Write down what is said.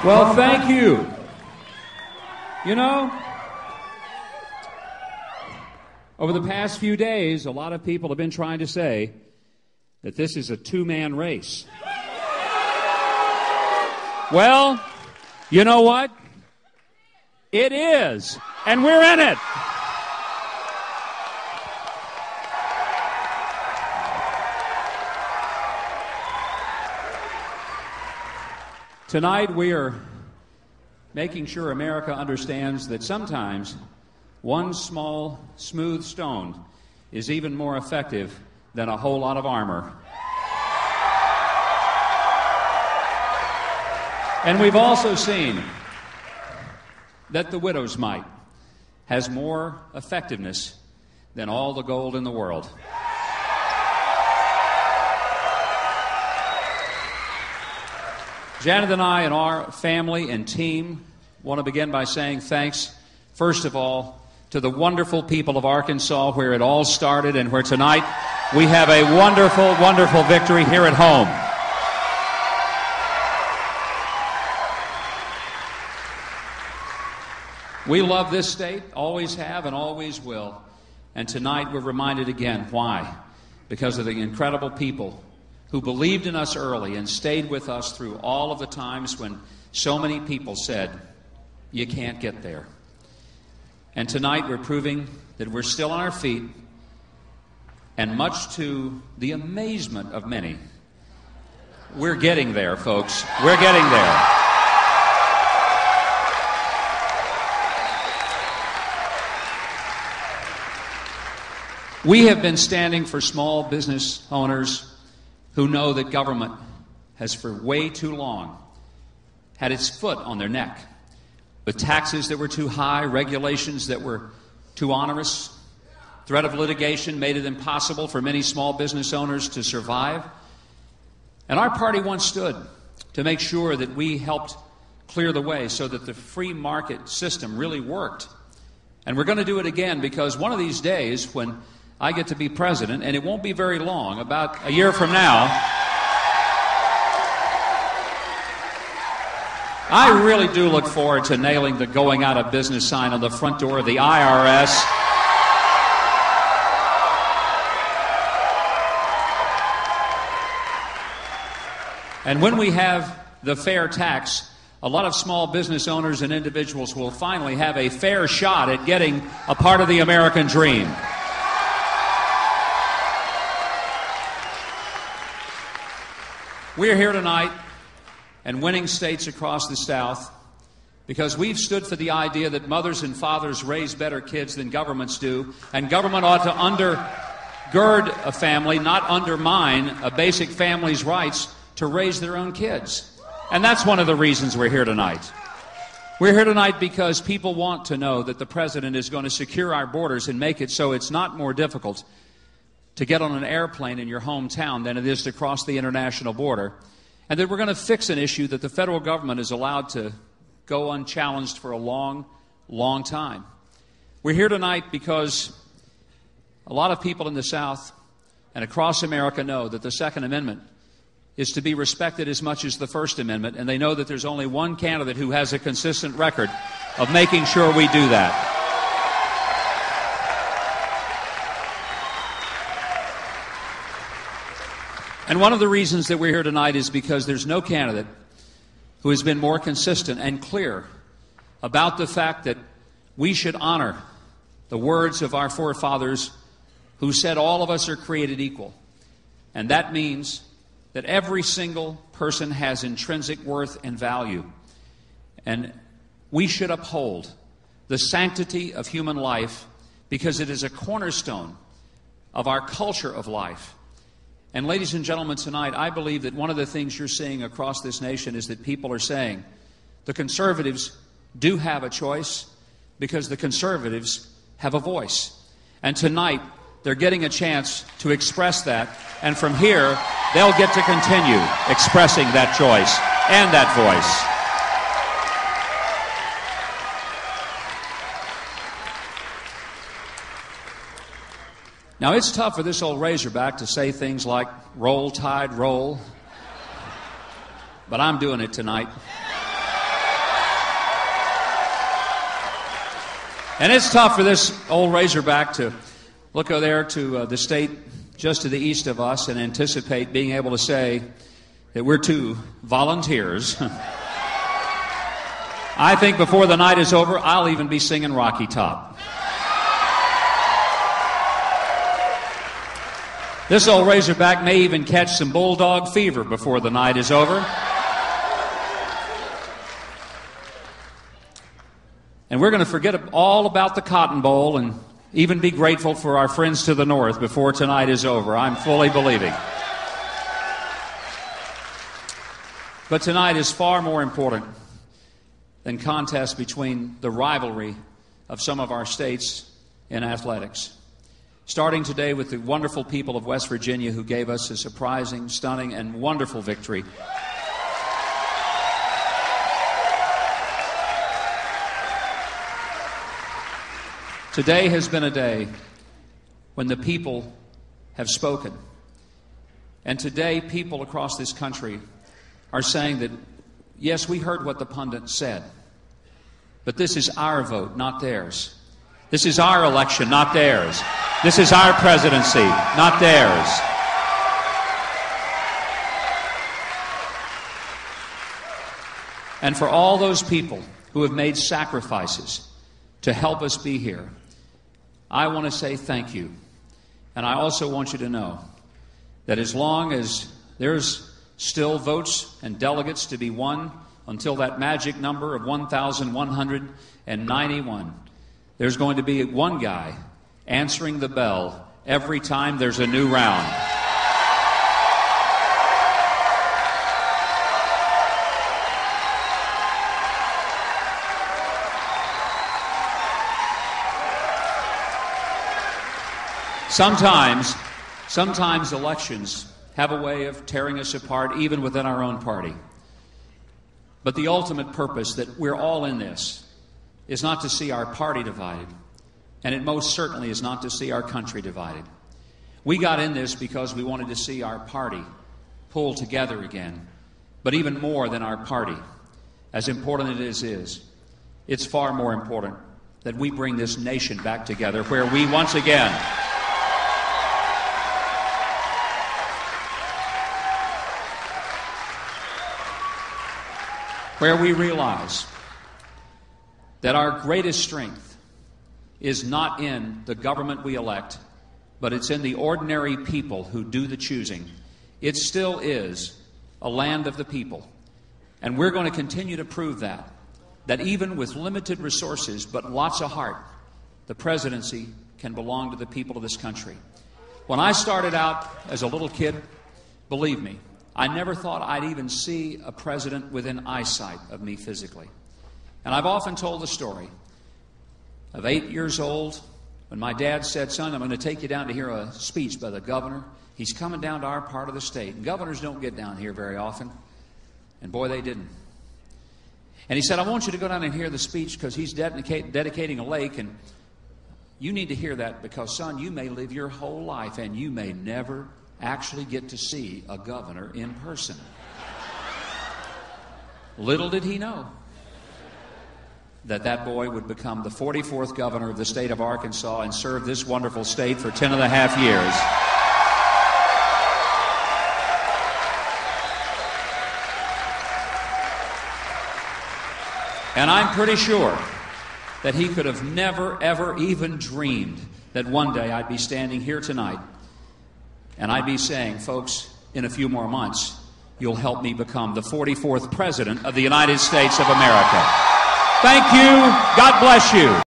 Well, thank you. You know, over the past few days, a lot of people have been trying to say that this is a two-man race. Well, you know what? It is, and we're in it. Tonight we are making sure America understands that sometimes one small, smooth stone is even more effective than a whole lot of armor. And we've also seen that the widow's mite has more effectiveness than all the gold in the world. Janet and I and our family and team want to begin by saying thanks, first of all, to the wonderful people of Arkansas where it all started and where tonight we have a wonderful, wonderful victory here at home. We love this state, always have and always will. And tonight we're reminded again why. Because of the incredible people who believed in us early and stayed with us through all of the times when so many people said, you can't get there. And tonight we're proving that we're still on our feet, and much to the amazement of many, we're getting there, folks. We're getting there. We have been standing for small business owners who know that government has for way too long had its foot on their neck with taxes that were too high, regulations that were too onerous. Threat of litigation made it impossible for many small business owners to survive. And our party once stood to make sure that we helped clear the way so that the free market system really worked. And we're going to do it again because one of these days when I get to be president, and it won't be very long, about a year from now, I really do look forward to nailing the going out of business sign on the front door of the IRS. And when we have the fair tax, a lot of small business owners and individuals will finally have a fair shot at getting a part of the American dream. We are here tonight and winning states across the South because we've stood for the idea that mothers and fathers raise better kids than governments do, and government ought to undergird a family, not undermine a basic family's rights to raise their own kids. And that's one of the reasons we're here tonight. We're here tonight because people want to know that the president is going to secure our borders and make it so it's not more difficult to get on an airplane in your hometown than it is to cross the international border, and that we're going to fix an issue that the federal government is allowed to go unchallenged for a long, long time. We're here tonight because a lot of people in the South and across America know that the Second Amendment is to be respected as much as the First Amendment, and they know that there's only one candidate who has a consistent record of making sure we do that. And one of the reasons that we're here tonight is because there's no candidate who has been more consistent and clear about the fact that we should honor the words of our forefathers who said all of us are created equal. And that means that every single person has intrinsic worth and value. And we should uphold the sanctity of human life because it is a cornerstone of our culture of life. And ladies and gentlemen, tonight, I believe that one of the things you're seeing across this nation is that people are saying the conservatives do have a choice because the conservatives have a voice. And tonight, they're getting a chance to express that. And from here, they'll get to continue expressing that choice and that voice. Now, it's tough for this old Razorback to say things like, roll, tide, roll. But I'm doing it tonight. And it's tough for this old Razorback to look over there to the state just to the east of us and anticipate being able to say that we're two volunteers. I think before the night is over, I'll even be singing Rocky Top. This old Razorback may even catch some bulldog fever before the night is over. And we're going to forget all about the Cotton Bowl and even be grateful for our friends to the north before tonight is over. I'm fully believing. But tonight is far more important than contests between the rivalry of some of our states in athletics. Starting today with the wonderful people of West Virginia who gave us a surprising, stunning, and wonderful victory. Today has been a day when the people have spoken. And today, people across this country are saying that, yes, we heard what the pundit said, but this is our vote, not theirs. This is our election, not theirs. This is our presidency, not theirs. And for all those people who have made sacrifices to help us be here, I want to say thank you. And I also want you to know that as long as there's still votes and delegates to be won until that magic number of 1,191, there's going to be one guy answering the bell every time there's a new round. Sometimes elections have a way of tearing us apart even within our own party. But the ultimate purpose that we're all in this is not to see our party divided, and it most certainly is not to see our country divided. We got in this because we wanted to see our party pull together again. But even more than our party, as important it is, it's far more important that we bring this nation back together where we once again where we realize that our greatest strength is not in the government we elect, but it's in the ordinary people who do the choosing. It still is a land of the people. And we're going to continue to prove that even with limited resources but lots of heart, the presidency can belong to the people of this country. When I started out as a little kid, believe me, I never thought I'd even see a president within eyesight of me physically. And I've often told the story of 8 years old when my dad said, "Son, I'm going to take you down to hear a speech by the governor. He's coming down to our part of the state." And governors don't get down here very often. And boy, they didn't. And he said, "I want you to go down and hear the speech because he's dedicating a lake, and you need to hear that because, son, you may live your whole life and you may never actually get to see a governor in person." Little did he know that boy would become the 44th governor of the state of Arkansas and serve this wonderful state for 10.5 years. And I'm pretty sure that he could have never, ever even dreamed that one day I'd be standing here tonight and I'd be saying, "Folks, in a few more months, you'll help me become the 44th President of the United States of America." Thank you. God bless you.